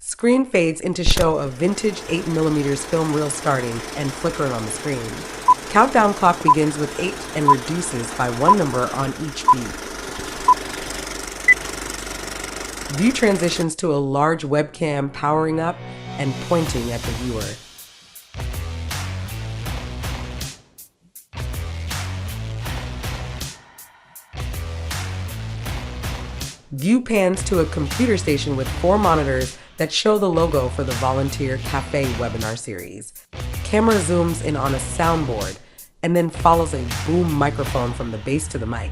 Screen fades into show of vintage 8mm film reel starting and flickering on the screen. Countdown clock begins with 8 and reduces by one number on each beat. View transitions to a large webcam powering up and pointing at the viewer. View pans to a computer station with 4 monitors that show the logo for the Volunteer Cafe webinar series. Camera zooms in on a soundboard and then follows a boom microphone from the base to the mic.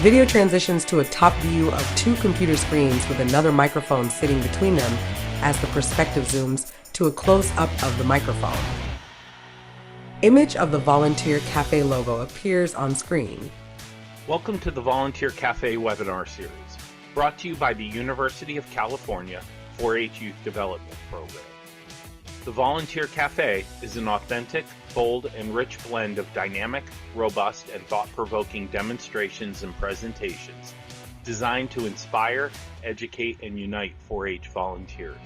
Video transitions to a top view of 2 computer screens with another microphone sitting between them as the perspective zooms to a close-up of the microphone. Image of the Volunteer Cafe logo appears on screen. Welcome to the Volunteer Cafe webinar series, brought to you by the University of California 4-H Youth Development Program. The Volunteer Cafe is an authentic, bold, and rich blend of dynamic, robust, and thought-provoking demonstrations and presentations designed to inspire, educate, and unite 4-H volunteers.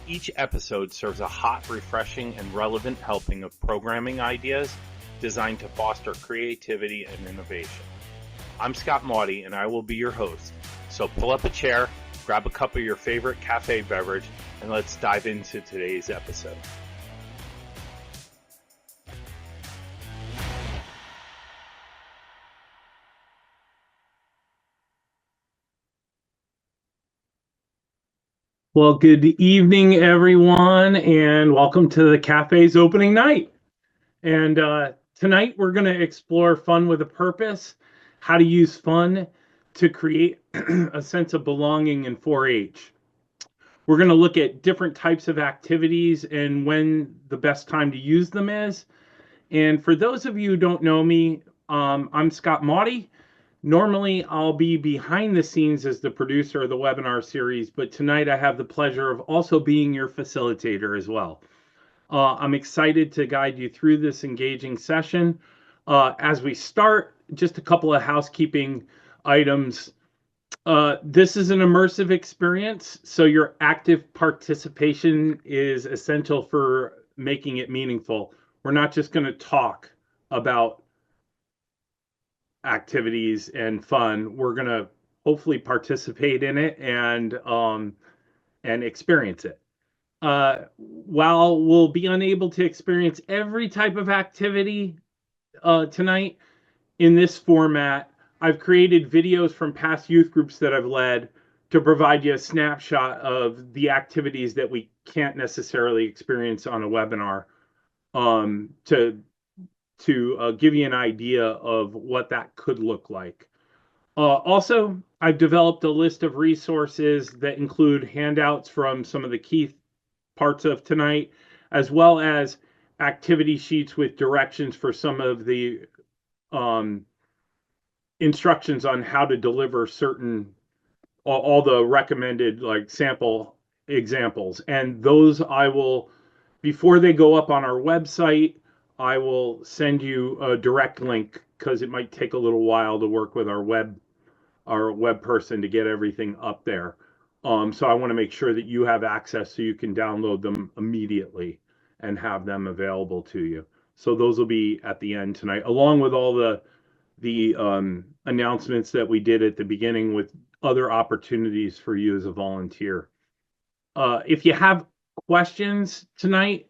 Each episode serves a hot, refreshing, and relevant helping of programming ideas designed to foster creativity and innovation. I'm Scott Maudie, and I will be your host. So pull up a chair, grab a cup of your favorite cafe beverage, and let's dive into today's episode. Well, good evening, everyone, and welcome to the cafe's opening night. And tonight we're going to explore fun with a purpose, how to use fun to create a sense of belonging in 4-H. We're going to look at different types of activities and when the best time to use them is. And for those of you who don't know me, I'm Scott Maudie. Normally, I'll be behind the scenes as the producer of the webinar series, but tonight I have the pleasure of also being your facilitator as well. I'm excited to guide you through this engaging session. As we start, just a couple of housekeeping items. This is an immersive experience, so your active participation is essential for making it meaningful. We're not just going to talk about activities and fun. We're going to hopefully participate in it and experience it. While we'll be unable to experience every type of activity tonight in this format, I've created videos from past youth groups that I've led to provide you a snapshot of the activities that we can't necessarily experience on a webinar, to give you an idea of what that could look like. Also, I've developed a list of resources that include handouts from some of the key parts of tonight, as well as activity sheets with directions for some of the instructions on how to deliver all the recommended like sample examples. And those I will, before they go up on our website, I will send you a direct link because it might take a little while to work with our web person to get everything up there. So I want to make sure that you have access so you can download them immediately and have them available to you. So those will be at the end tonight, along with all the announcements that we did at the beginning with other opportunities for you as a volunteer. If you have questions tonight,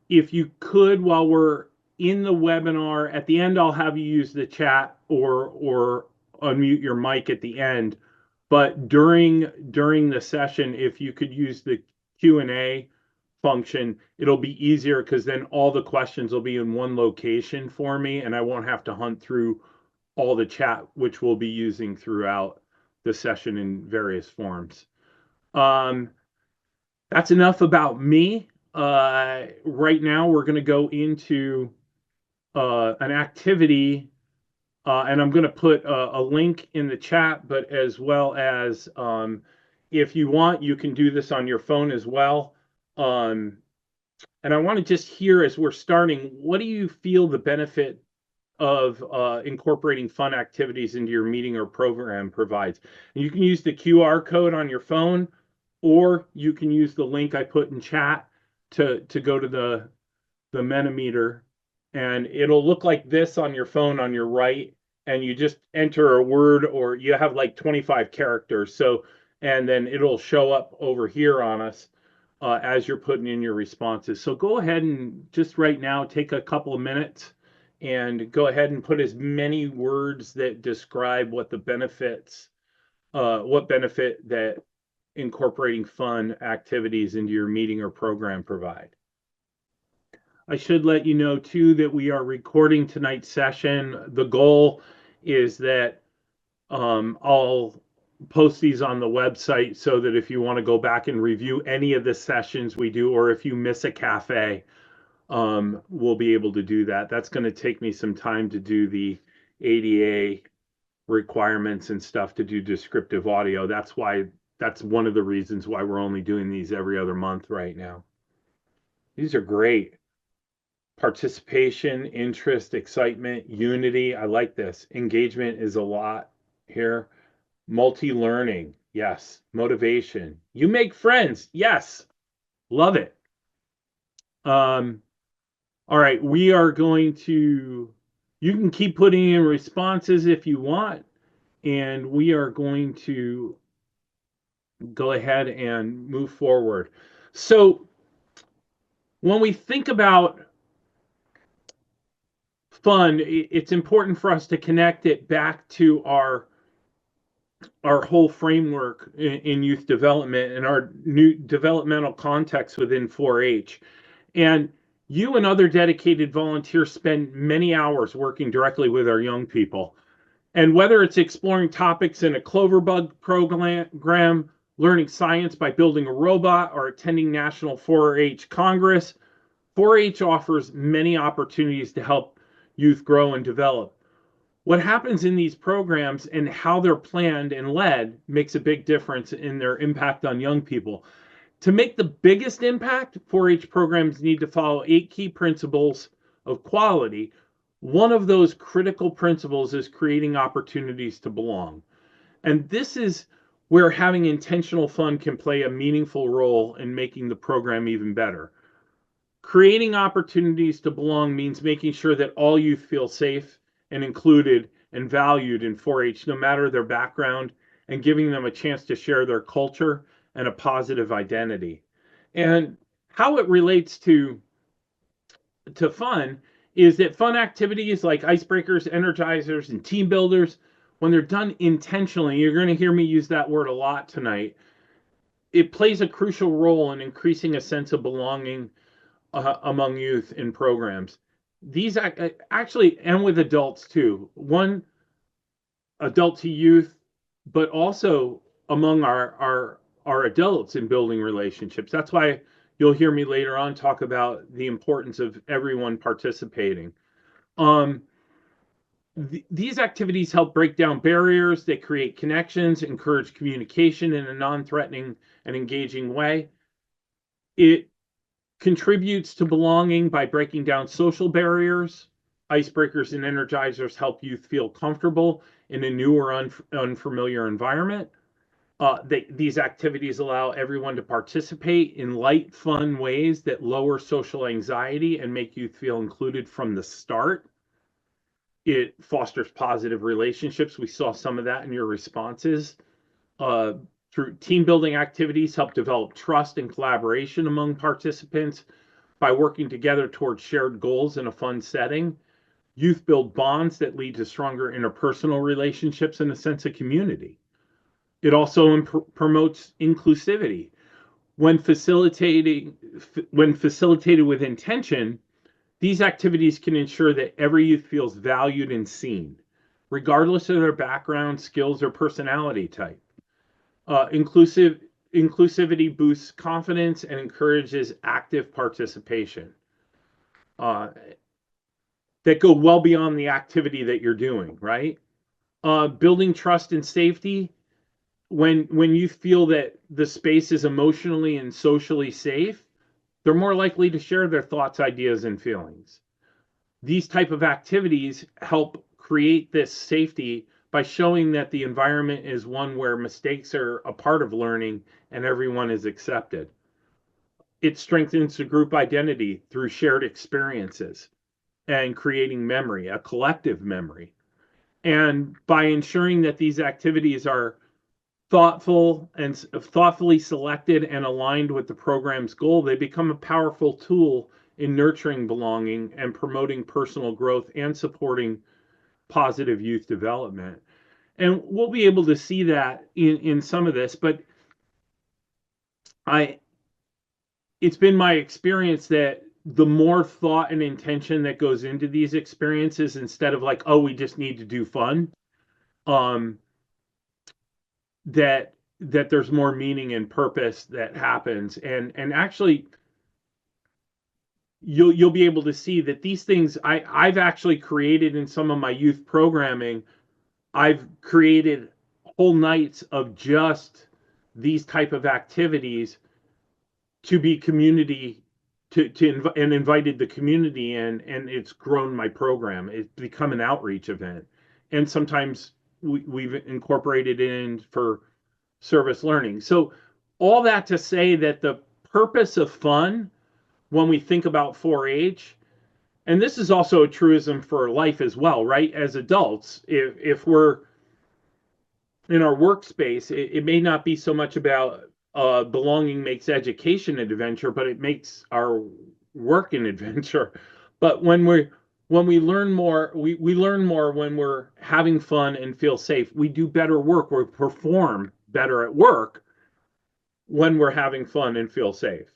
if you could, while we're in the webinar, at the end, I'll have you use the chat or unmute your mic at the end. But during the session, if you could use the Q&A function, it'll be easier because then all the questions will be in one location for me and I won't have to hunt through all the chat, which we'll be using throughout the session in various forms. That's enough about me. Right now, we're going to go into an activity, and I'm going to put a link in the chat, but as well as if you want, you can do this on your phone as well. And I want to just hear, as we're starting, what do you feel the benefit of incorporating fun activities into your meeting or program provides? And you can use the QR code on your phone, or you can use the link I put in chat to go to the Mentimeter, and it'll look like this on your phone on your right, and you just enter a word, or you have like 25 characters. So, and then it'll show up over here on us as you're putting in your responses. So go ahead and just right now take a couple of minutes and go ahead and put as many words that describe what the benefits, what benefit that incorporating fun activities into your meeting or program provide. I should let you know too that we are recording tonight's session. The goal is that I'll post these on the website so that if you want to go back and review any of the sessions we do, or if you miss a cafe, we'll be able to do that. That's going to take me some time to do the ADA requirements and stuff to do descriptive audio. That's one of the reasons why we're only doing these every other month right now. These are great. Participation, interest, excitement, unity. I like this. Engagement is a lot here. Multi-learning. Yes. Motivation. You make friends. Yes. Love it. All right. We are going to, you can keep putting in responses if you want, and we are going to go ahead and move forward. So when we think about fun, it's important for us to connect it back to our whole framework in youth development and our new developmental context within 4-H. And you and other dedicated volunteers spend many hours working directly with our young people. And whether it's exploring topics in a Cloverbug program, learning science by building a robot, or attending National 4-H Congress, 4-H offers many opportunities to help youth grow and develop. What happens in these programs and how they're planned and led makes a big difference in their impact on young people. To make the biggest impact, 4-H programs need to follow 8 key principles of quality. One of those critical principles is creating opportunities to belong. And this is where having intentional fun can play a meaningful role in making the program even better. Creating opportunities to belong means making sure that all youth feel safe and included and valued in 4-H, no matter their background, and giving them a chance to share their culture and a positive identity. And how it relates to fun is that fun activities like icebreakers, energizers, and team builders, when they're done intentionally, you're going to hear me use that word a lot tonight, it plays a crucial role in increasing a sense of belonging among youth in programs. These actually, and with adults too, one, adult to youth, but also among our adults in building relationships. That's why you'll hear me later on talk about the importance of everyone participating. These activities help break down barriers, they create connections, encourage communication in a non-threatening and engaging way. It contributes to belonging by breaking down social barriers. Icebreakers and energizers help youth feel comfortable in a new or unfamiliar environment. These activities allow everyone to participate in light, fun ways that lower social anxiety and make youth feel included from the start. It fosters positive relationships. We saw some of that in your responses. Through team building activities, help develop trust and collaboration among participants by working together towards shared goals in a fun setting. Youth build bonds that lead to stronger interpersonal relationships and a sense of community. It also promotes inclusivity. When facilitated with intention, these activities can ensure that every youth feels valued and seen, regardless of their background, skills, or personality type. Inclusivity boosts confidence and encourages active participation that go well beyond the activity that you're doing, right? Building trust and safety. When you feel that the space is emotionally and socially safe, they're more likely to share their thoughts, ideas, and feelings. These type of activities help create this safety by showing that the environment is one where mistakes are a part of learning and everyone is accepted. It strengthens the group identity through shared experiences and creating memory, a collective memory. And by ensuring that these activities are thoughtfully selected and aligned with the program's goal, they become a powerful tool in nurturing belonging and promoting personal growth and supporting positive youth development. And we'll be able to see that in some of this, but it's been my experience that the more thought and intention that goes into these experiences, instead of like, oh, we just need to do fun, that there's more meaning and purpose that happens. And actually you'll be able to see that these things I've actually created in some of my youth programming. I've created whole nights of just these type of activities to be community and invited the community in, and it's grown my program. It's become an outreach event, and sometimes we've incorporated it in for service learning. So all that to say that the purpose of fun when we think about 4-H, and this is also a truism for life as well, right? As adults, if we're in our workspace, it may not be so much about belonging makes education an adventure, but it makes our work an adventure. But when we learn more, we learn more when we're having fun and feel safe. We do better work, we perform better at work when we're having fun and feel safe.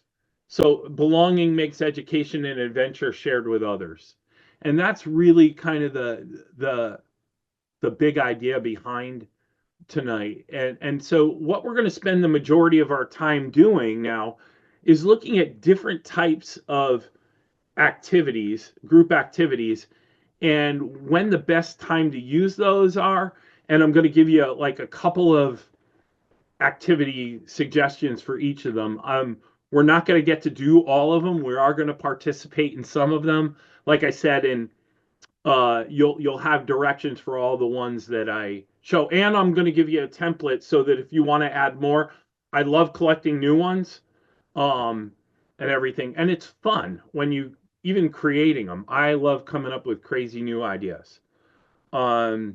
So belonging makes education an adventure shared with others. And that's really kind of the big idea behind tonight. And so what we're going to spend the majority of our time doing now is looking at different types of activities, group activities, and when the best time to use those are. And I'm going to give you like a couple of activity suggestions for each of them. We're not going to get to do all of them. We are going to participate in some of them. Like I said, you'll have directions for all the ones that I show, and I'm going to give you a template so that if you want to add more, I love collecting new ones, and everything, and it's fun when you even creating them. I love coming up with crazy new ideas. So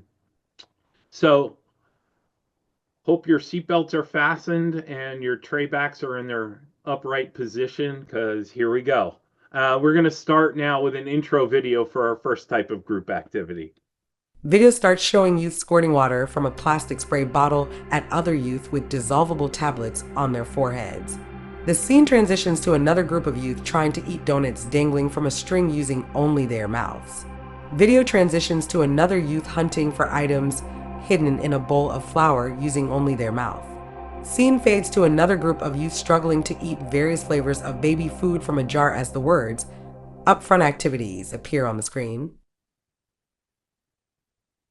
hope your seatbelts are fastened and your tray backs are in their upright position, because here we go. We're going to start now with an intro video for our first type of group activity. Video starts showing youth squirting water from a plastic spray bottle at other youth with dissolvable tablets on their foreheads. The scene transitions to another group of youth trying to eat donuts dangling from a string using only their mouths. Video transitions to another youth hunting for items hidden in a bowl of flour using only their mouth. Scene fades to another group of youth struggling to eat various flavors of baby food from a jar as the words "upfront activities" appear on the screen.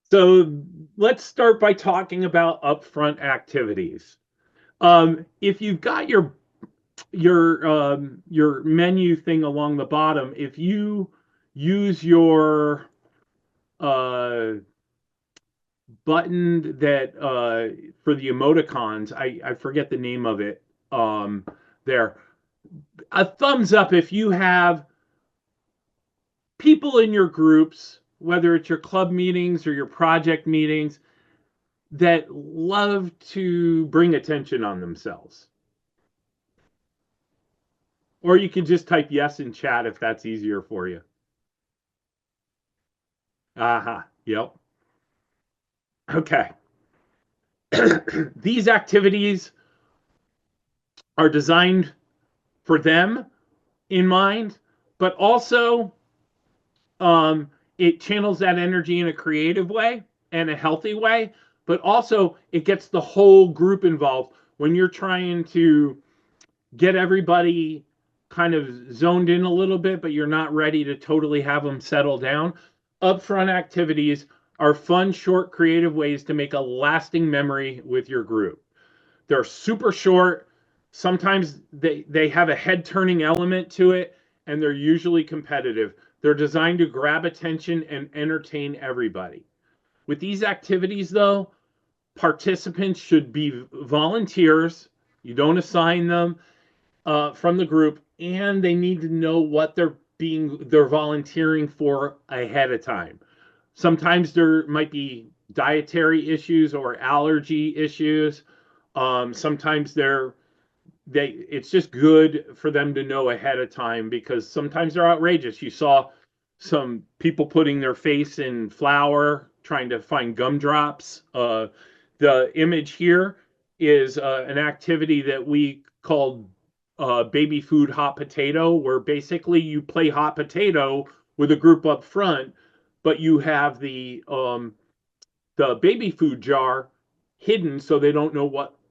So let's start by talking about upfront activities. If you've got your menu thing along the bottom, if you use your button that for the emoticons, I forget the name of it, there, a thumbs up if you have people in your groups, whether it's your club meetings or your project meetings, that love to bring attention on themselves. Or you can just type yes in chat if that's easier for you. Aha, yep. Okay. These activities are designed for them in mind, but also it channels that energy in a creative way and a healthy way, but also it gets the whole group involved when you're trying to get everybody kind of zoned in a little bit, but you're not ready to totally have them settle down. Upfront activities are fun, short, creative ways to make a lasting memory with your group. They're super short. Sometimes they have a head turning element to it, and they're usually competitive. They're designed to grab attention and entertain everybody. With these activities, though, participants should be volunteers. You don't assign them from the group, and they need to know what they're volunteering for ahead of time. Sometimes there might be dietary issues or allergy issues. Sometimes it's just good for them to know ahead of time, because sometimes they're outrageous. You saw some people putting their face in flour trying to find gumdrops. The image here is an activity that we called baby food hot potato, where basically you play hot potato with a group up front, but you have the baby food jar hidden so they don't know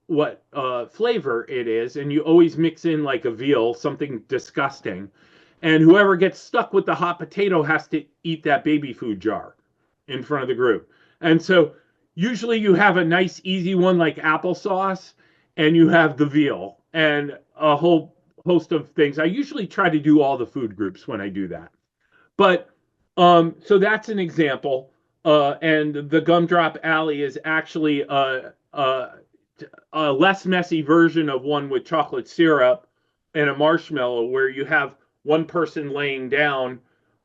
what flavor it is, and you always mix in like a veal, something disgusting, and whoever gets stuck with the hot potato has to eat that baby food jar in front of the group. And so usually you have a nice easy one like applesauce, and you have the veal and a whole host of things. I usually try to do all the food groups when I do that. But so that's an example. And the Gumdrop Alley is actually a less messy version of one with chocolate syrup and a marshmallow, where you have one person laying down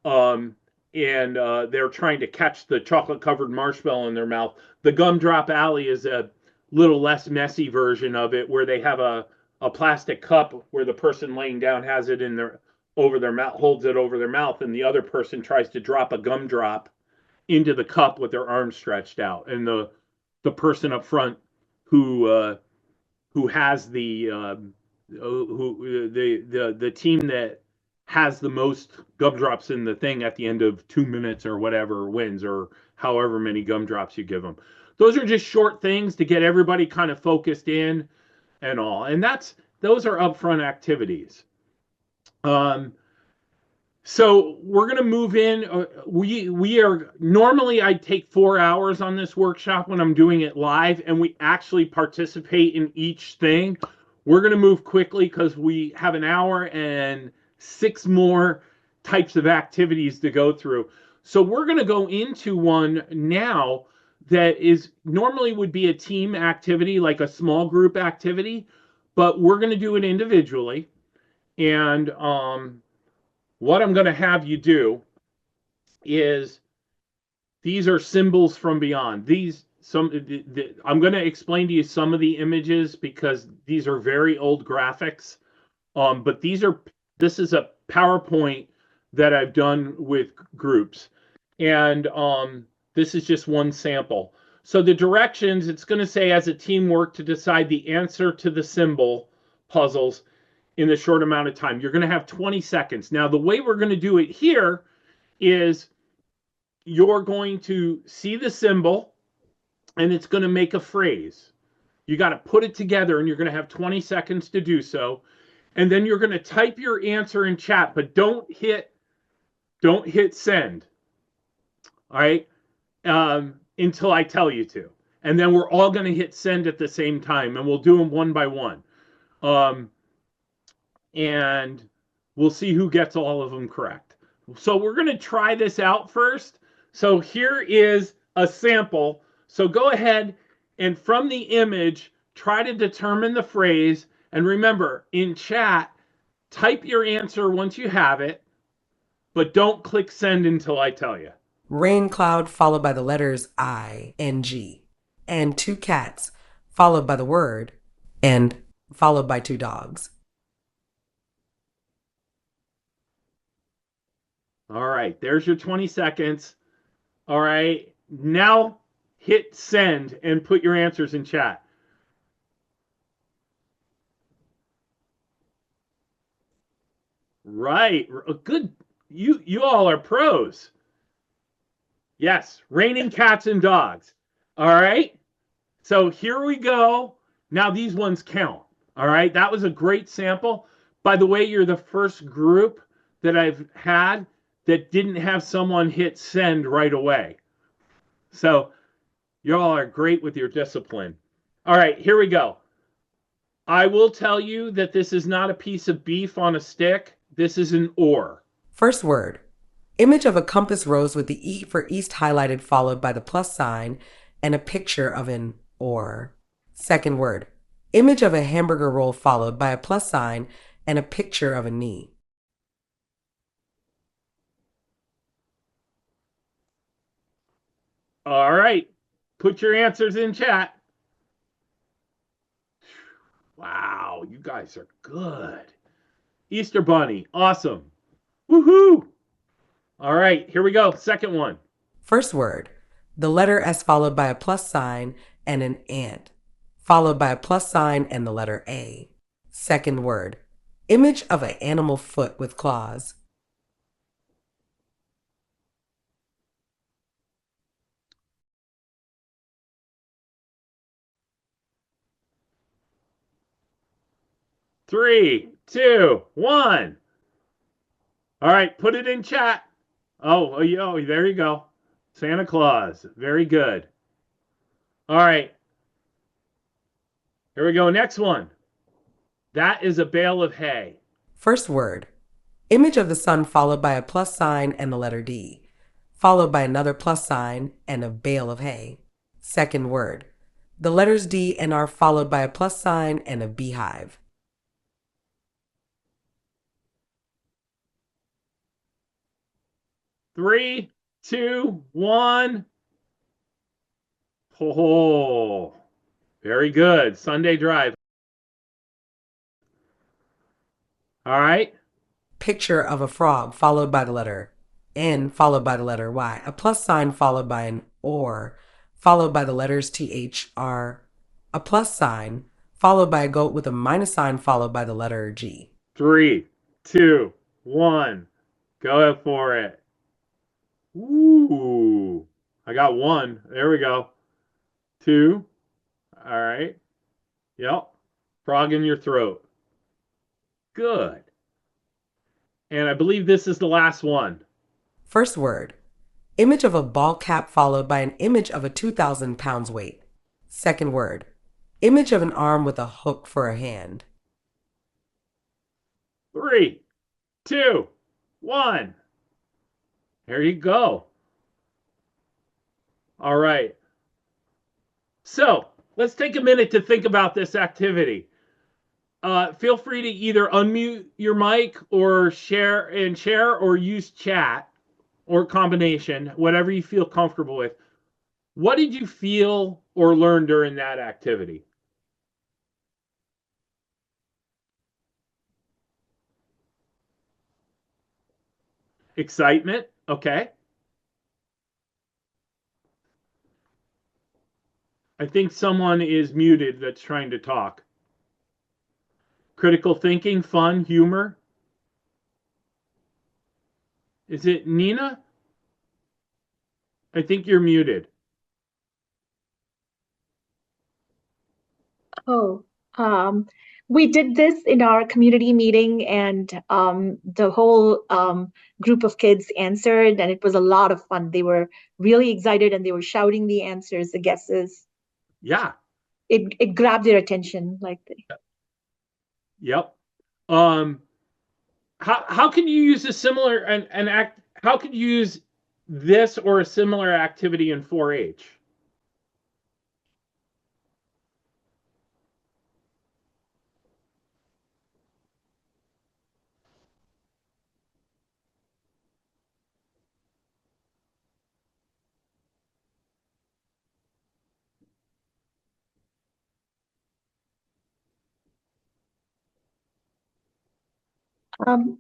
and they're trying to catch the chocolate covered marshmallow in their mouth. The Gumdrop Alley is a little less messy version of it, where they have a plastic cup where the person laying down has it in their over their mouth, holds it over their mouth, and the other person tries to drop a gumdrop into the cup with their arms stretched out, and the person up front who has the team that has the most gumdrops in the thing at the end of 2 minutes or whatever wins, or however many gumdrops you give them. Those are just short things to get everybody kind of focused in and all, and those are upfront activities. So we're going to move in. We are normally, I take 4 hours on this workshop when I'm doing it live, and we actually participate in each thing. We're going to move quickly because we have an hour and 6 more types of activities to go through. So we're going to go into one now that is normally would be a team activity, like a small group activity, but we're going to do it individually. And what I'm going to have you do is, these are symbols from beyond. I'm going to explain to you some of the images because these are very old graphics. But this is a PowerPoint that I've done with groups, and this is just one sample. So the directions, it's going to say, as a team work to decide the answer to the symbol puzzles in a short amount of time. You're going to have 20 seconds. Now, the way we're going to do it here is you're going to see the symbol, and it's going to make a phrase. You got to put it together, and you're going to have 20 seconds to do so. And then you're going to type your answer in chat, but don't hit send. All right? Until I tell you to. And then we're all going to hit send at the same time, and we'll do them one by one. And we'll see who gets all of them correct. So we're going to try this out first. So here is a sample. So go ahead and from the image, try to determine the phrase. And remember, in chat, type your answer once you have it, but don't click send until I tell you. Rain cloud followed by the letters I-N-G, and 2 cats followed by the word and followed by 2 dogs. All right, there's your 20 seconds. All right, now hit send and put your answers in chat. Right, good. You all are pros. Yes, raining cats and dogs. All right, so here we go. Now these ones count. All right, that was a great sample. By the way, you're the first group that I've had that didn't have someone hit send right away. So y'all are great with your discipline. All right, here we go. I will tell you that this is not a piece of beef on a stick. This is an or. First word. Image of a compass rose with the E for east highlighted followed by the plus sign and a picture of an or. Second word. Image of a hamburger roll followed by a plus sign and a picture of a knee. All right. Put your answers in chat. Wow, you guys are good. Easter Bunny. Awesome. Woohoo. All right, here we go. Second one. First word. The letter S followed by a plus sign and an ant, followed by a plus sign and the letter A. Second word. Image of an animal foot with claws. Three, two, one. All right, put it in chat. Oh, there you go. Santa Claus. Very good. All right. Here we go. Next one. That is a bale of hay. First word. Image of the sun followed by a plus sign and the letter D, followed by another plus sign and a bale of hay. Second word. The letters D and R followed by a plus sign and a beehive. Three, two, one. Oh, very good. Sunday drive. All right. Picture of a frog followed by the letter N followed by the letter Y, a plus sign followed by an or, followed by the letters THR, a plus sign followed by a goat with a minus sign followed by the letter G. Three, two, one. Go for it. Ooh, I got one. There we go. Two. All right. Yep. Frog in your throat. Good. And I believe this is the last one. First word. Image of a ball cap followed by an image of a 2,000 pounds weight. Second word. Image of an arm with a hook for a hand. Three, two, one. There you go. All right. So let's take a minute to think about this activity. Feel free to either unmute your mic or share or use chat or combination, whatever you feel comfortable with. What did you feel or learn during that activity? Excitement. Okay. I think someone is muted that's trying to talk. Critical thinking, fun, humor. Is it Nina? I think you're muted. Oh, we did this in our community meeting, and the whole group of kids answered, and it was a lot of fun. They were really excited, and they were shouting the answers, the guesses. Yeah. It grabbed their attention, like Yep. How can you use a similar an act? How could you use this or a similar activity in 4-H?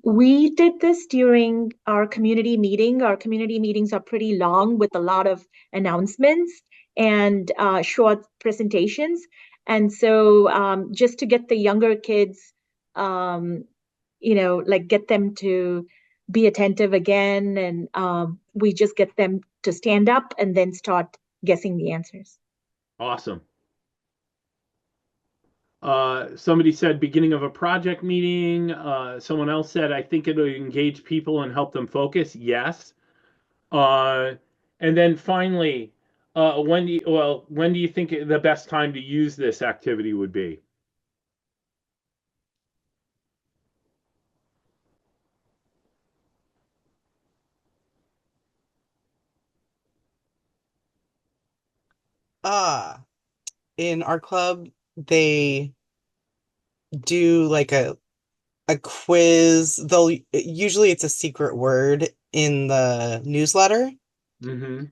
We did this during our community meeting. Our community meetings are pretty long with a lot of announcements and short presentations. And so just to get the younger kids, like get them to be attentive again. And we just get them to stand up and then start guessing the answers. Awesome. Somebody said beginning of a project meeting. Someone else said, I think it'll engage people and help them focus. Yes. And then finally, when do you think the best time to use this activity would be? In our club, they do like a quiz. They'll usually it's a secret word in the newsletter. Mm-hmm.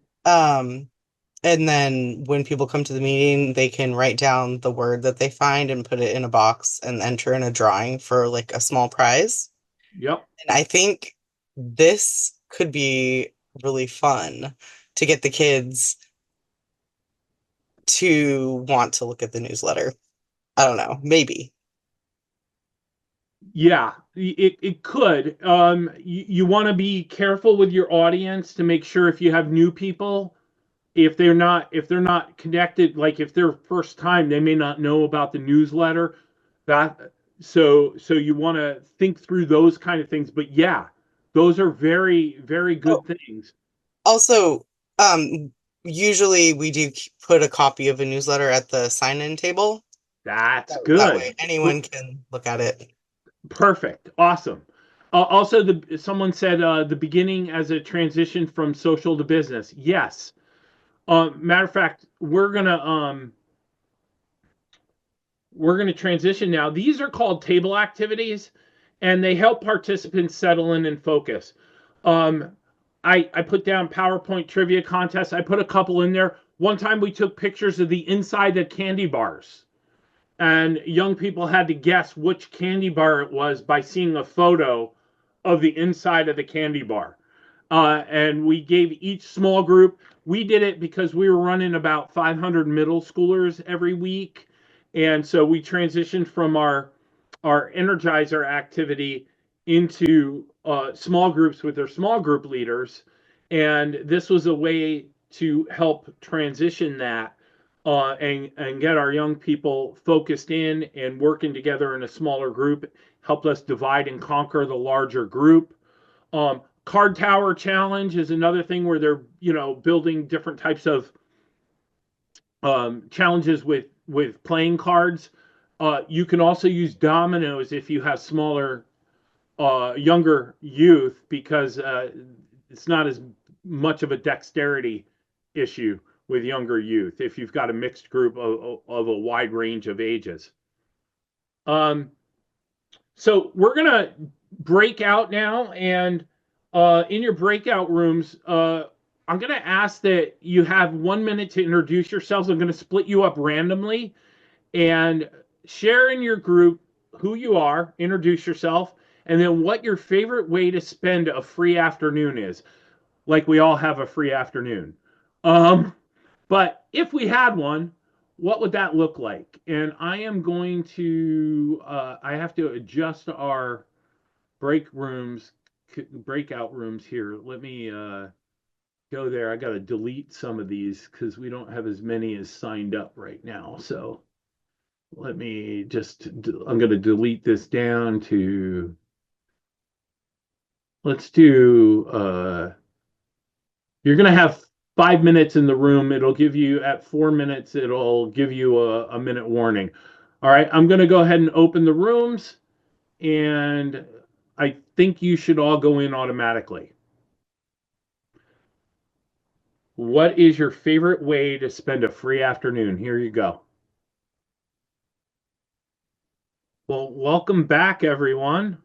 And then when people come to the meeting, they can write down the word that they find and put it in a box and enter in a drawing for like a small prize. Yep. And I think this could be really fun to get the kids to want to look at the newsletter. I don't know, maybe. Yeah, it could. You want to be careful with your audience to make sure if you have new people, if they're not connected, like if they're first time, they may not know about the newsletter. That so you want to think through those kind of things. But yeah, those are very, very Oh, good things. also, usually we do put a copy of a newsletter at the sign-in table. That's That way good. anyone can look at it. Perfect. Awesome. Also, someone said the beginning as a transition from social to business. Yes. Matter of fact, we're gonna transition now. These are called table activities, and they help participants settle in and focus. Um, I put down PowerPoint trivia contests. I put a couple in there. One time we took pictures of the inside of candy bars, and young people had to guess which candy bar it was by seeing a photo of the inside of the candy bar. And we gave each small group, we did it because we were running about 500 middle schoolers every week. And so we transitioned from our Energizer activity into small groups with their small group leaders. And this was a way to help transition that and get our young people focused in and working together in a smaller group, helped us divide and conquer the larger group. Card Tower Challenge is another thing where they're building different types of challenges with playing cards. You can also use dominoes if you have smaller, younger youth because it's not as much of a dexterity issue with younger youth if you've got a mixed group of a wide range of ages. So we're gonna break out now, and in your breakout rooms, I'm gonna ask that you have 1 minute to introduce yourselves. I'm gonna split you up randomly and share in your group who you are, introduce yourself, and then what your favorite way to spend a free afternoon is. Like we all have a free afternoon. But if we had one, what would that look like? And I am going to, I have to adjust our breakout rooms here. Let me go there. I got to delete some of these because we don't have as many as signed up right now. So let me I'm going to delete this down to, let's do, you're going to have 5 minutes in the room. It'll give you at 4 minutes, it'll give you a minute warning. All right, I'm going to go ahead and open the rooms, and I think you should all go in automatically. What is your favorite way to spend a free afternoon? Here you go. Well, welcome back, everyone.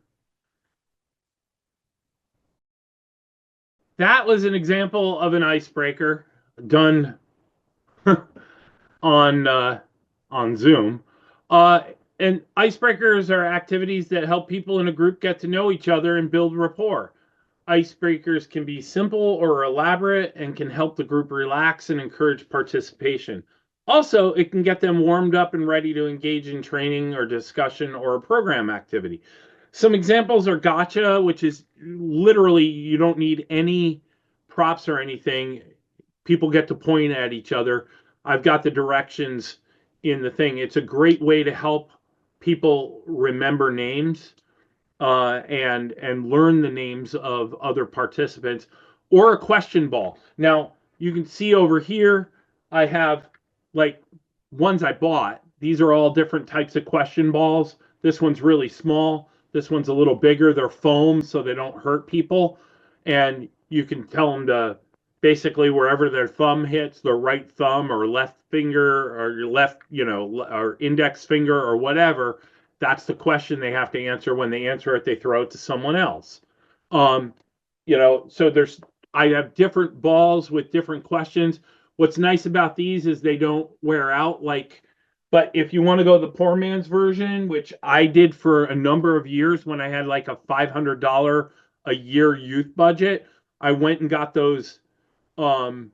That was an example of an icebreaker done on Zoom. And icebreakers are activities that help people in a group get to know each other and build rapport. Icebreakers can be simple or elaborate and can help the group relax and encourage participation. Also, it can get them warmed up and ready to engage in training or discussion or a program activity. Some examples are gotcha, which is literally you don't need any props or anything. People get to point at each other. I've got the directions in the thing. It's a great way to help people remember names and learn the names of other participants, or a question ball. Now you can see over here, I have like ones I bought. These are all different types of question balls. This one's really small. This one's a little bigger. They're foam, so they don't hurt people. And you can tell them to basically wherever their thumb hits, their right thumb or left finger or your left, or index finger or whatever, that's the question they have to answer. When they answer it, they throw it to someone else. So I have different balls with different questions. What's nice about these is they don't wear out. But if you want to go the poor man's version, which I did for a number of years when I had like a $500 a year youth budget, I went and got those. I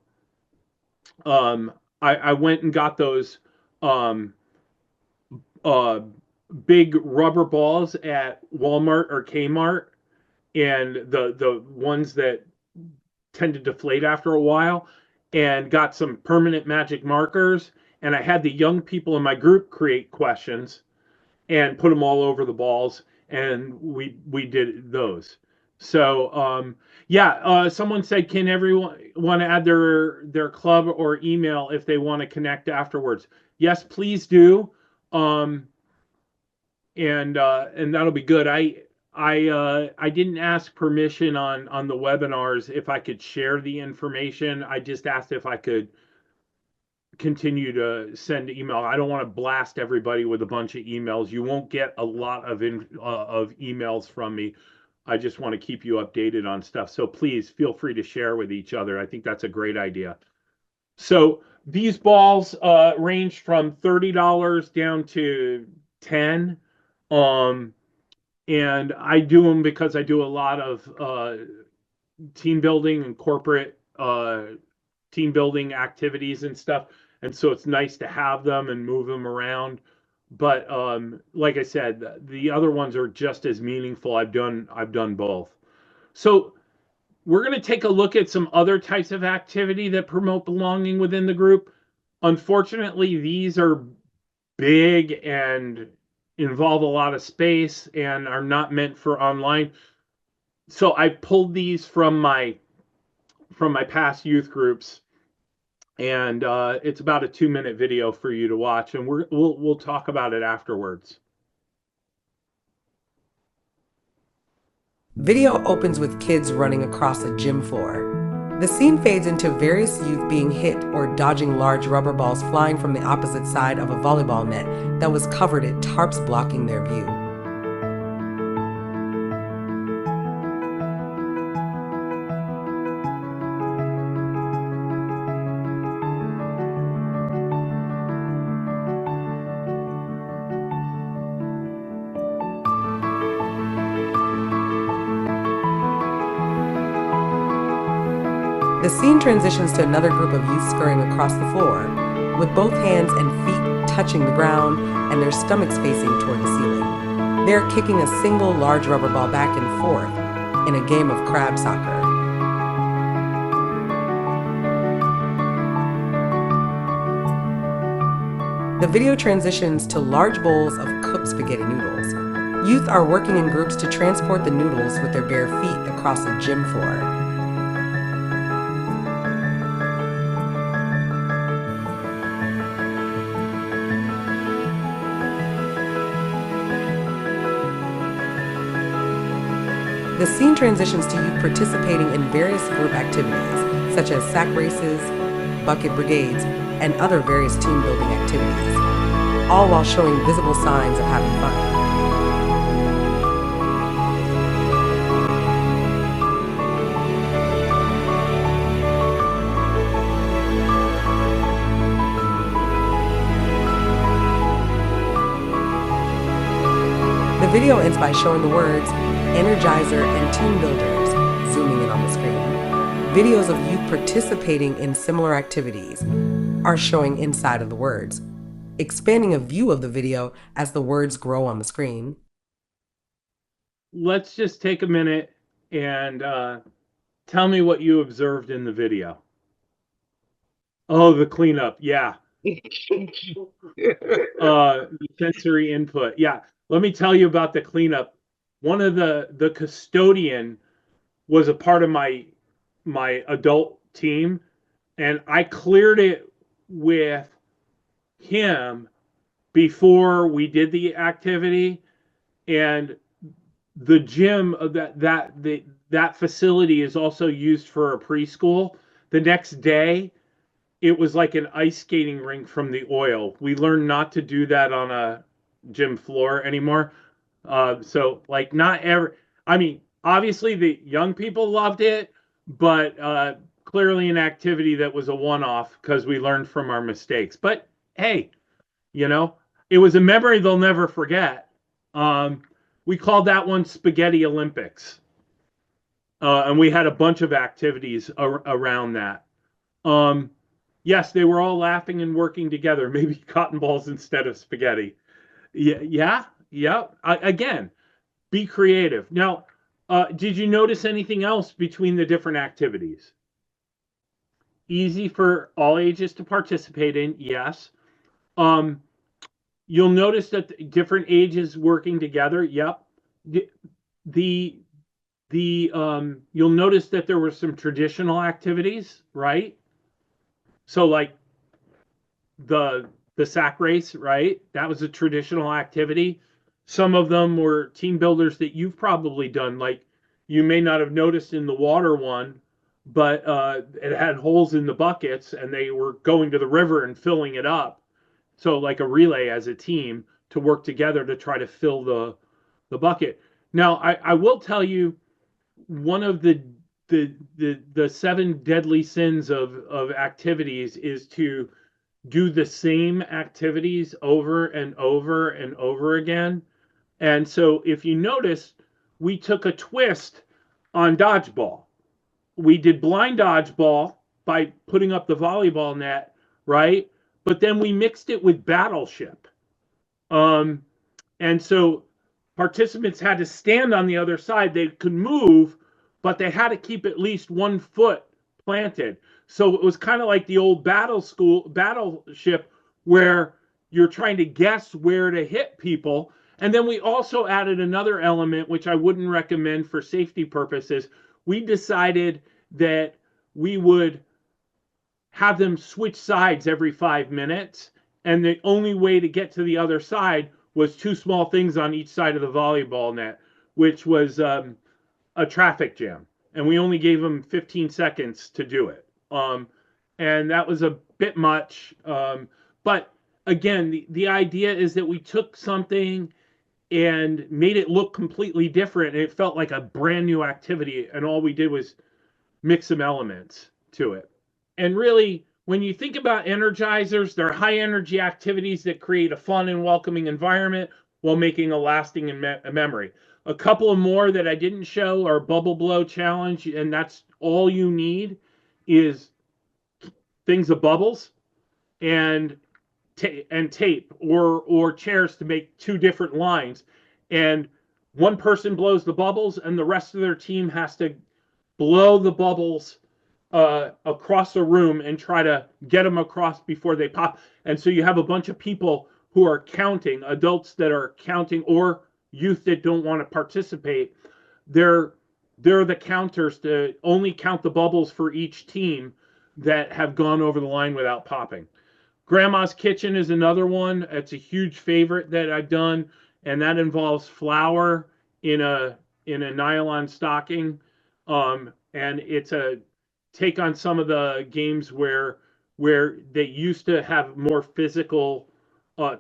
went and got those um, uh, big rubber balls at Walmart or Kmart, and the ones that tend to deflate after a while, and got some permanent magic markers. And I had the young people in my group create questions and put them all over the balls, and we did those. So someone said, can everyone want to add their club or email if they want to connect afterwards? Yes, please do. And that'll be good. I didn't ask permission on the webinars if I could share the information. I just asked if I could continue to send email. I don't want to blast everybody with a bunch of emails. You won't get a lot of emails from me. I just want to keep you updated on stuff. So please feel free to share with each other. I think that's a great idea. So these balls range from $30 down to $10. And I do them because I do a lot of team building and corporate team building activities and stuff. And so it's nice to have them and move them around. But like I said, the other ones are just as meaningful. I've done both. So we're going to take a look at some other types of activity that promote belonging within the group. Unfortunately, these are big and involve a lot of space and are not meant for online. So I pulled these from my past youth groups, and it's about a 2-minute video for you to watch, and we'll talk about it afterwards. Video opens with kids running across a gym floor. The scene fades into various youth being hit or dodging large rubber balls flying from the opposite side of a volleyball net that was covered in tarps blocking their view. The scene transitions to another group of youth scurrying across the floor, with both hands and feet touching the ground and their stomachs facing toward the ceiling. They are kicking a single large rubber ball back and forth in a game of crab soccer. The video transitions to large bowls of cooked spaghetti noodles. Youth are working in groups to transport the noodles with their bare feet across a gym floor. The scene transitions to youth participating in various group activities, such as sack races, bucket brigades, and other various team building activities, all while showing visible signs of having fun. The video ends by showing the words Energizer and Team Builders zooming in on the screen. Videos of youth participating in similar activities are showing inside of the words, expanding a view of the video as the words grow on the screen. Let's just take a minute and tell me what you observed in the video. Oh, the cleanup. Yeah. Sensory input. Yeah. Let me tell you about the cleanup. One of the custodian was a part of my adult team, and I cleared it with him before we did the activity. And the gym of that facility is also used for a preschool the next day, it was like an ice skating rink from the oil. We learned not to do that on a gym floor anymore. So like not ever, I mean, obviously the young people loved it, but clearly an activity that was a one-off because we learned from our mistakes. But hey, you know, it was a memory they'll never forget. We called that one Spaghetti Olympics. And we had a bunch of activities around that. Yes, they were all laughing and working together, maybe cotton balls instead of spaghetti. Yeah. Again, be creative. Now, did you notice anything else between the different activities? Easy for all ages to participate in, yes. You'll notice that different ages working together, yep. The you'll notice that there were some traditional activities, right? So like the sack race, right? That was a traditional activity. Some of them were team builders that you've probably done. Like you may not have noticed in the water one, but it had holes in the buckets and they were going to the river and filling it up. So like a relay as a team to work together to try to fill the bucket. Now I will tell you one of the 7 deadly sins of activities is to do the same activities over and over and over again. And so if you notice, we took a twist on dodgeball. We did blind dodgeball by putting up the volleyball net, right? But then we mixed it with battleship. And so participants had to stand on the other side. They could move, but they had to keep at least 1 foot planted. So it was kind of like the old battleship where you're trying to guess where to hit people. And then we also added another element, which I wouldn't recommend for safety purposes. We decided that we would have them switch sides every 5 minutes. And the only way to get to the other side was 2 small things on each side of the volleyball net, which was a traffic jam. And we only gave them 15 seconds to do it. And that was a bit much. But again, the idea is that we took something and made it look completely different. And it felt like a brand new activity. And all we did was mix some elements to it. And really, when you think about energizers, they're high energy activities that create a fun and welcoming environment while making a lasting memory. A couple of more that I didn't show are Bubble Blow Challenge, and that's all you need is things of bubbles and tape or chairs to make 2 different lines. And one person blows the bubbles and the rest of their team has to blow the bubbles across the room and try to get them across before they pop. And so you have a bunch of people who are counting, adults that are counting or youth that don't want to participate. They're the counters to only count the bubbles for each team that have gone over the line without popping. Grandma's Kitchen is another one. It's a huge favorite that I've done, and that involves flour in a nylon stocking. And it's a take on some of the games where they used to have more physical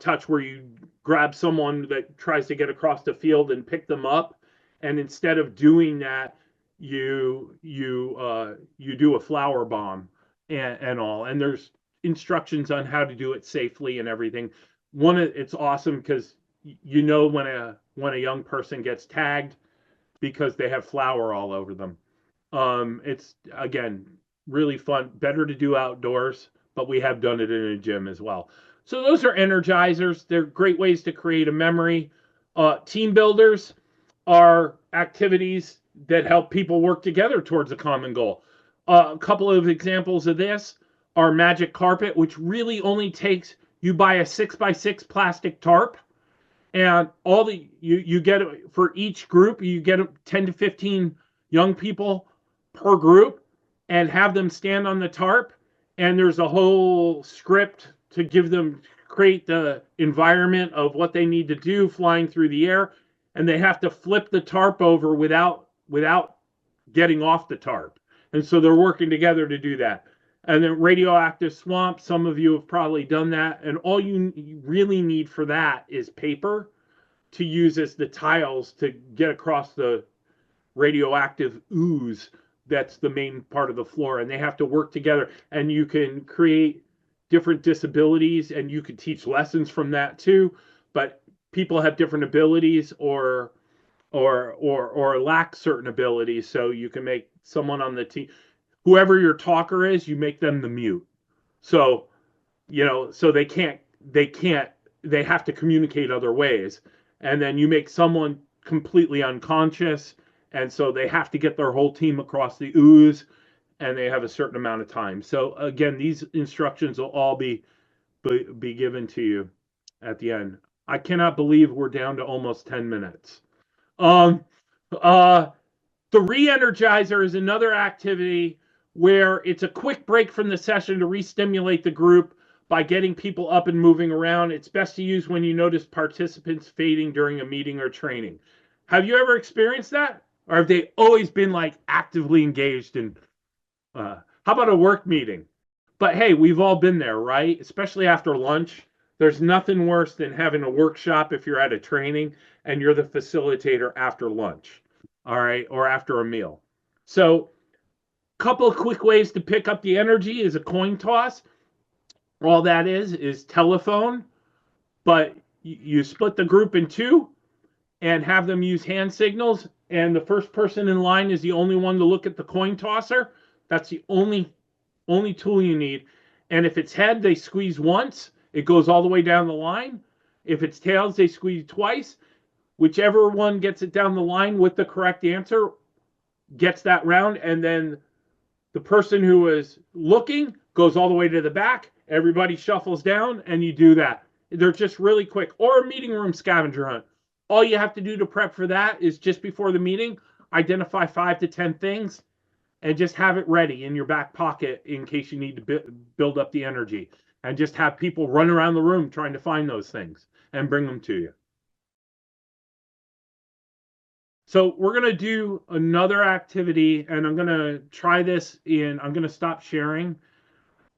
touch, where you grab someone that tries to get across the field and pick them up, and instead of doing that, you do a flour bomb and all. And there's instructions on how to do it safely and everything. It's awesome because you know when a young person gets tagged because they have flour all over them. It's again really fun. Better to do outdoors, but we have done it in a gym as well. So those are energizers. They're great ways to create a memory. Team builders are activities that help people work together towards a common goal. A couple of examples of this are Magic Carpet, which really only takes, you buy a 6x6 plastic tarp, and you get for each group, you get 10 to 15 young people per group and have them stand on the tarp. And there's a whole script to create the environment of what they need to do flying through the air. And they have to flip the tarp over without getting off the tarp. And so they're working together to do that. And then radioactive swamp, some of you have probably done that. And all you really need for that is paper to use as the tiles to get across the radioactive ooze that's the main part of the floor. And they have to work together. And you can create different disabilities and you could teach lessons from that too. But people have different abilities or lack certain abilities. So you can make someone on the team, whoever your talker is, you make them the mute. So, so they have to communicate other ways. And then you make someone completely unconscious. And so they have to get their whole team across the ooze and they have a certain amount of time. So again, these instructions will all be given to you at the end. I cannot believe we're down to almost 10 minutes. Um, uh, the re-energizer is another activity where it's a quick break from the session to re-stimulate the group by getting people up and moving around. It's best to use when you notice participants fading during a meeting or training. Have you ever experienced that? Or have they always been like actively engaged in, how about a work meeting? But hey, we've all been there, right? Especially after lunch. There's nothing worse than having a workshop if you're at a training and you're the facilitator after lunch, all right, or after a meal. So, a couple of quick ways to pick up the energy is a coin toss. All that is telephone, but you split the group in two and have them use hand signals. And the first person in line is the only one to look at the coin tosser. That's the only tool you need. And if it's head, they squeeze once. It goes all the way down the line. If it's tails, they squeeze twice. Whichever one gets it down the line with the correct answer gets that round. And then the person who is looking goes all the way to the back. Everybody shuffles down and you do that. They're just really quick. Or a meeting room scavenger hunt. All you have to do to prep for that is just before the meeting, identify 5 to 10 things and just have it ready in your back pocket in case you need to build up the energy. And just have people run around the room trying to find those things and bring them to you. So we're going to do another activity, and I'm going to try this I'm going to stop sharing.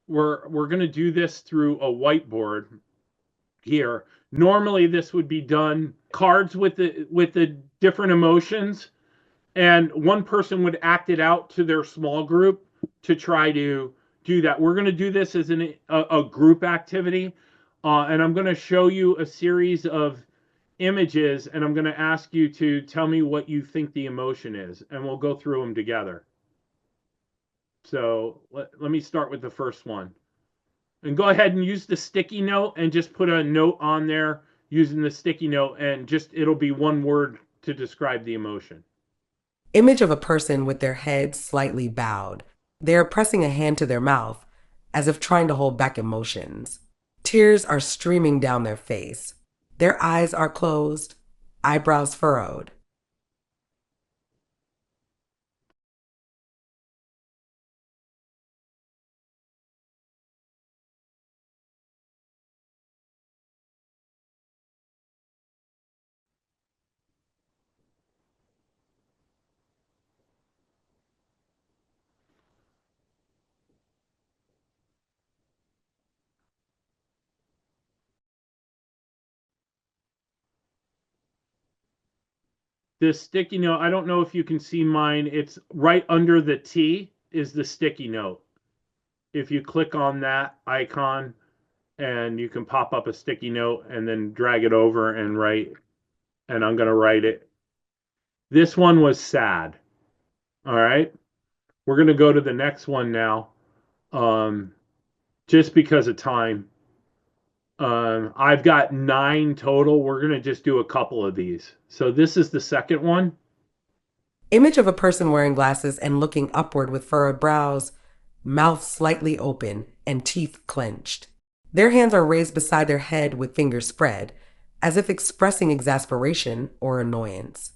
We're going to do this through a whiteboard here. Normally this would be done cards with the different emotions, and one person would act it out to their small group to try to do that. We're going to do this as a group activity, and I'm going to show you a series of images, and I'm going to ask you to tell me what you think the emotion is, and we'll go through them together. So let me start with the first one. And go ahead and use the sticky note and just put a note on there using the sticky note, and just it'll be one word to describe the emotion. Image of a person with their head slightly bowed. They are pressing a hand to their mouth as if trying to hold back emotions. Tears are streaming down their face. Their eyes are closed, eyebrows furrowed. This sticky note, I don't know if you can see mine. It's right under the T is the sticky note. If you click on that icon, and you can pop up a sticky note and then drag it over and write, and I'm going to write it. This one was sad. All right. We're going to go to the next one now, just because of time. I've got 9 total. We're going to just do a couple of these. So this is the second one. Image of a person wearing glasses and looking upward with furrowed brows, mouth slightly open and teeth clenched. Their hands are raised beside their head with fingers spread, as if expressing exasperation or annoyance.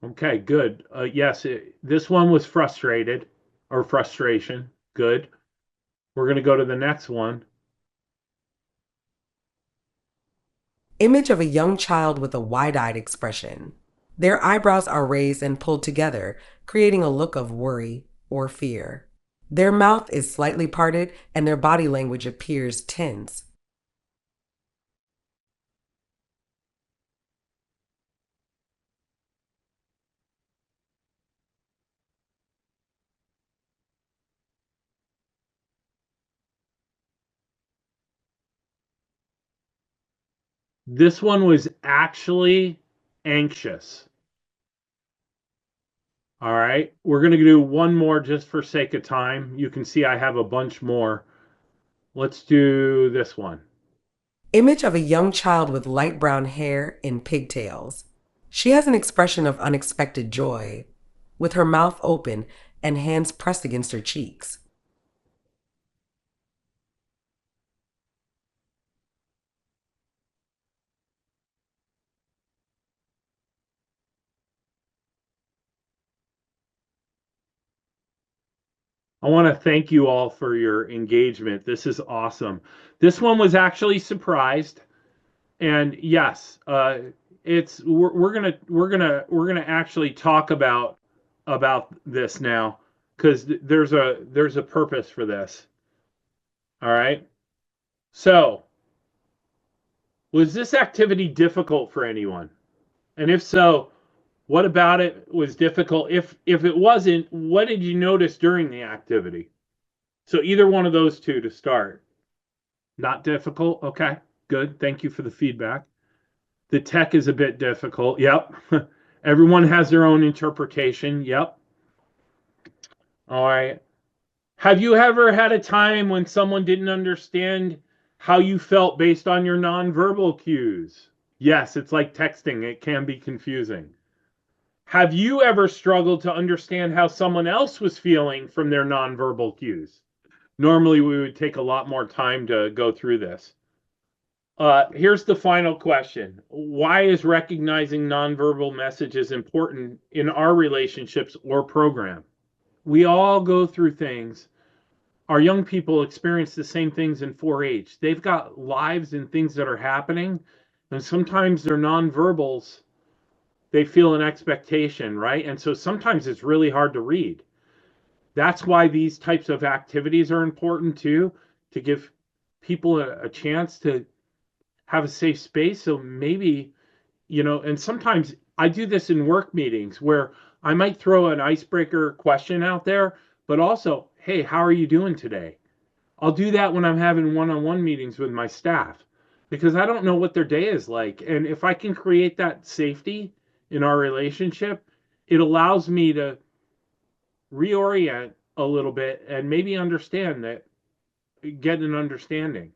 Okay, good. Yes, this one was frustrated. or frustration. Good. We're going to go to the next one. Image of a young child with a wide-eyed expression. Their eyebrows are raised and pulled together, creating a look of worry or fear. Their mouth is slightly parted and their body language appears tense. This one was actually anxious. All right, we're going to do one more just for sake of time. You can see I have a bunch more. Let's do this one. Image of a young child with light brown hair and pigtails. She has an expression of unexpected joy, with her mouth open and hands pressed against her cheeks. I want to thank you all for your engagement. This is awesome. This one was actually surprised, and yes, it's we're gonna actually talk about this now because there's a purpose for this. All right. So, was this activity difficult for anyone? And if so, what about it was difficult? If it wasn't, what did you notice during the activity? So either one of those two to start. Not difficult? Okay, good. Thank you for the feedback. The tech is a bit difficult. Yep. Everyone has their own interpretation. Yep. All right. Have you ever had a time when someone didn't understand how you felt based on your nonverbal cues? Yes, it's like texting. It can be confusing. Have you ever struggled to understand how someone else was feeling from their nonverbal cues? Normally, we would take a lot more time to go through this. Here's the final question. Why is recognizing nonverbal messages important in our relationships or program? We all go through things. Our young people experience the same things in 4-H. They've got lives and things that are happening, and sometimes they're nonverbals. They feel an expectation, right? And so sometimes it's really hard to read. That's why these types of activities are important too, to give people a chance to have a safe space. So maybe, and sometimes I do this in work meetings where I might throw an icebreaker question out there, but also, hey, how are you doing today? I'll do that when I'm having one-on-one meetings with my staff because I don't know what their day is like. And if I can create that safety in our relationship, it allows me to reorient a little bit and maybe understand that, get an understanding.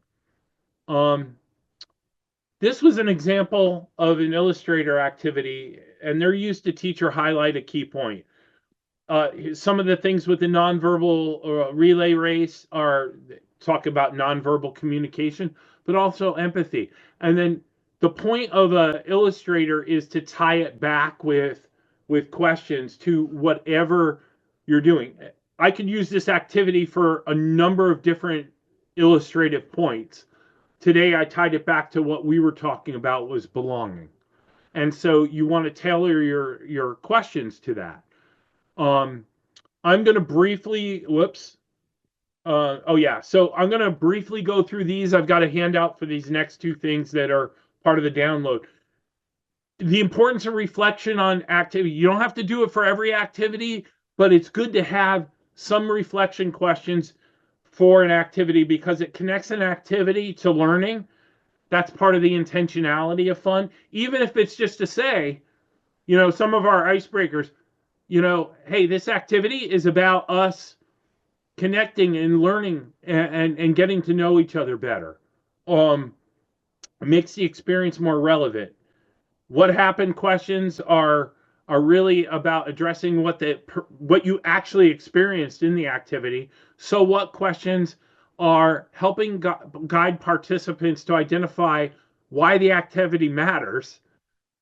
This was an example of an illustrator activity, and they're used to teach or highlight a key point. Some of the things with the nonverbal relay race are talk about nonverbal communication, but also empathy. And then the point of an illustrator is to tie it back with questions to whatever you're doing. I could use this activity for a number of different illustrative points. Today, I tied it back to what we were talking about was belonging. And so you want to tailor your questions to that. I'm going to briefly, So I'm going to briefly go through these. I've got a handout for these next two things that are part of the download. The importance of reflection on activity. You don't have to do it for every activity, but it's good to have some reflection questions for an activity because it connects an activity to learning. That's part of the intentionality of fun. Even if it's just to say, some of our icebreakers, hey, this activity is about us connecting and learning and getting to know each other better. Makes the experience more relevant. What happened questions are really about addressing what you actually experienced in the activity. So what questions are helping guide participants to identify why the activity matters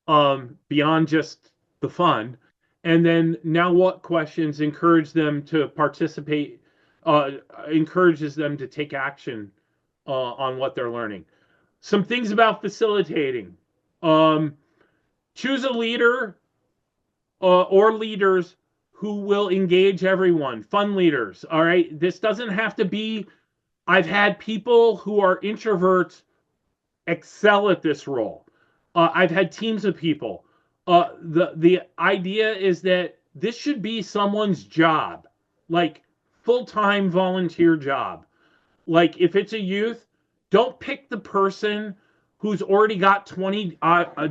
beyond just the fun, And then now what questions encourage them to participate, encourages them to take action on what they're learning. Some things about facilitating. Choose a leader or leaders who will engage everyone. Fun leaders, all right? This doesn't have to be, I've had people who are introverts excel at this role. I've had teams of people. The idea is that this should be someone's job, like full-time volunteer job. Like if it's a youth, don't pick the person who's already got 20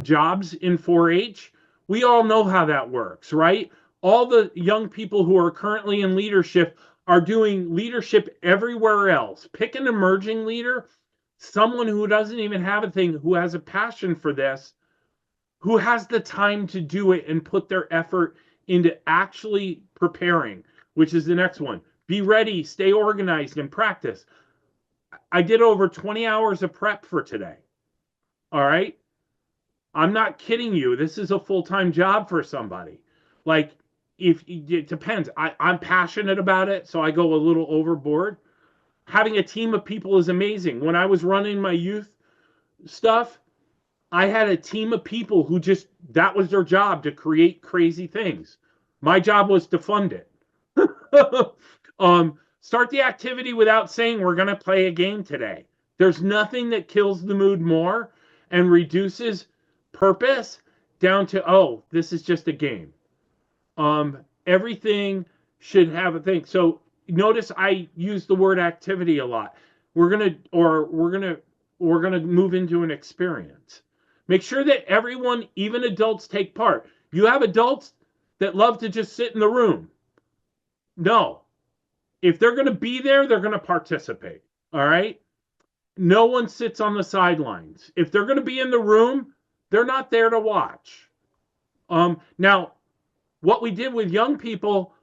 jobs in 4-H. We all know how that works, right? All the young people who are currently in leadership are doing leadership everywhere else. Pick an emerging leader, someone who doesn't even have a thing, who has a passion for this, who has the time to do it and put their effort into actually preparing, which is the next one. Be ready, stay organized, and practice. I did over 20 hours of prep for today. All right? I'm not kidding you. This is a full-time job for somebody. Like, if it depends. I'm passionate about it, so I go a little overboard. Having a team of people is amazing. When I was running my youth stuff, I had a team of people who just, that was their job, to create crazy things. My job was to fund it. Start the activity without saying we're going to play a game today. There's nothing that kills the mood more and reduces purpose down to, oh, this is just a game. Everything should have a thing. So notice I use the word activity a lot. We're gonna move into an experience. Make sure that everyone, even adults, take part. You have adults that love to just sit in the room. No. If they're going to be there, they're going to participate. All right? No one sits on the sidelines. If they're going to be in the room, they're not there to watch. Now, what we did with young people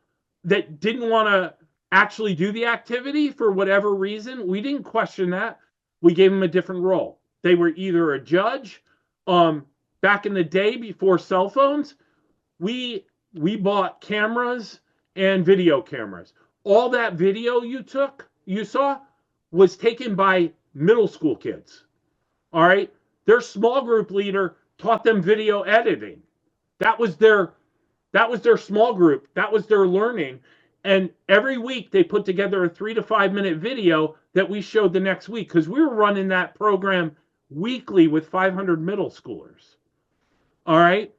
that didn't want to actually do the activity for whatever reason, we didn't question that. We gave them a different role. They were either a judge. Back in the day before cell phones, we bought cameras and video cameras. All that video you saw was taken by middle school kids. All right? Their small group leader taught them video editing. That was their small group. That was their learning. And every week they put together a 3 to 5 minute video that we showed the next week, because we were running that program weekly with 500 middle schoolers. All right?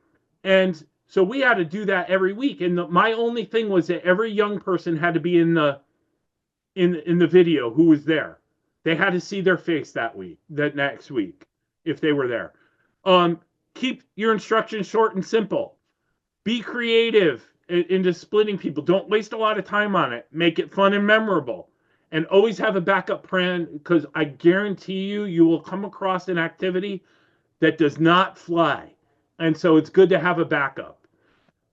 And so we had to do that every week. And my only thing was that every young person had to be in the video who was there. They had to see their face that next week, if they were there. Keep your instructions short and simple. Be creative into splitting people. Don't waste a lot of time on it. Make it fun and memorable. And always have a backup plan, because I guarantee you will come across an activity that does not fly. And so it's good to have a backup.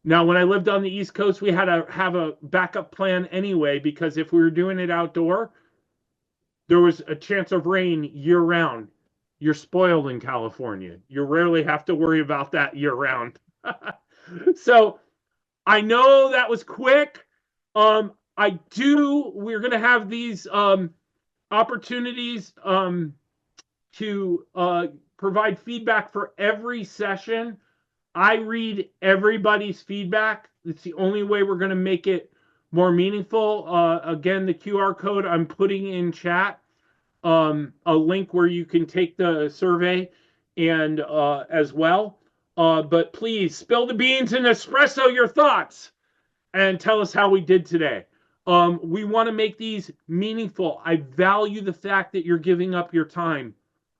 Now, when I lived on the East Coast, we had to have a backup plan anyway, because if we were doing it outdoor, there was a chance of rain year round. You're spoiled in California. You rarely have to worry about that year round. So I know that was quick. We're going to have these opportunities to provide feedback for every session. I read everybody's feedback. It's the only way we're going to make it more meaningful. Again, the QR code I'm putting in chat, a link where you can take the survey and as well. But please spill the beans and espresso your thoughts and tell us how we did today. We want to make these meaningful. I value the fact that you're giving up your time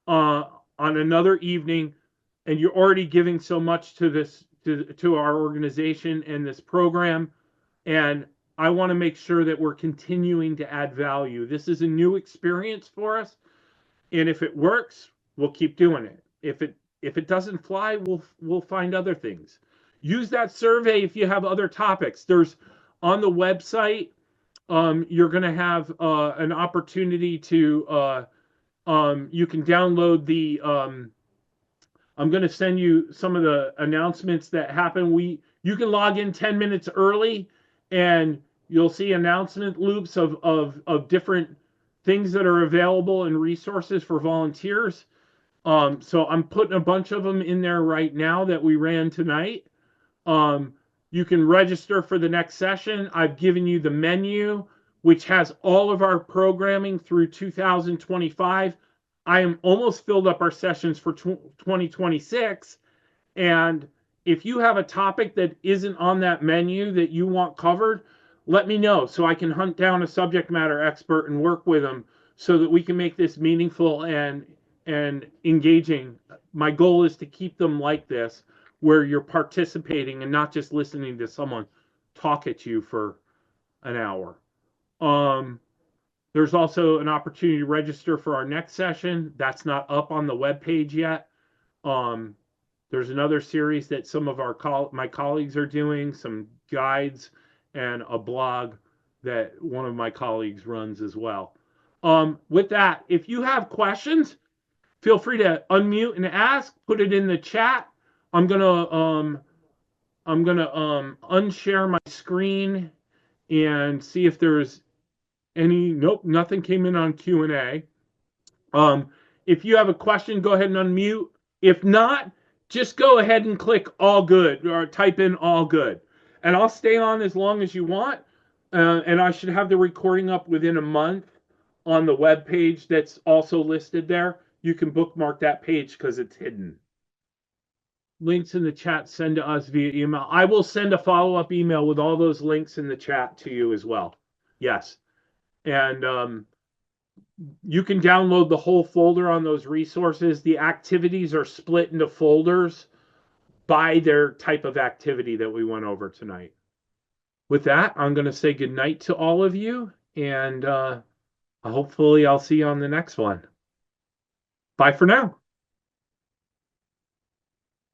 on another evening, and you're already giving so much to this, to our organization and this program. And I want to make sure that we're continuing to add value. This is a new experience for us, and if it works, we'll keep doing it. If it doesn't fly, we'll find other things. Use that survey if you have other topics. There's on the website. You're going to have an opportunity to. You can download the. I'm going to send you some of the announcements that happen. You can log in 10 minutes early and you'll see announcement loops of different things that are available and resources for volunteers. So I'm putting a bunch of them in there right now that we ran tonight. You can register for the next session. I've given you the menu, which has all of our programming through 2025. I am almost filled up our sessions for 2026. And if you have a topic that isn't on that menu that you want covered, let me know so I can hunt down a subject matter expert and work with them so that we can make this meaningful and engaging. My goal is to keep them like this, where you're participating and not just listening to someone talk at you for an hour. There's also an opportunity to register for our next session. That's not up on the webpage yet. There's another series that some of my colleagues are doing, some guides, and a blog that one of my colleagues runs as well. With that, if you have questions, feel free to unmute and ask. Put it in the chat. I'm gonna unshare my screen and see if there's any. Nope, nothing came in on Q&A. If you have a question, go ahead and unmute. If not, just go ahead and click all good or type in all good. And I'll stay on as long as you want. And I should have the recording up within a month on the web page that's also listed there. You can bookmark that page because it's hidden. Links in the chat, send to us via email. I will send a follow-up email with all those links in the chat to you as well. Yes. And you can download the whole folder on those resources. The activities are split into folders by their type of activity that we went over tonight. With that, I'm going to say goodnight to all of you, and hopefully I'll see you on the next one. Bye for now.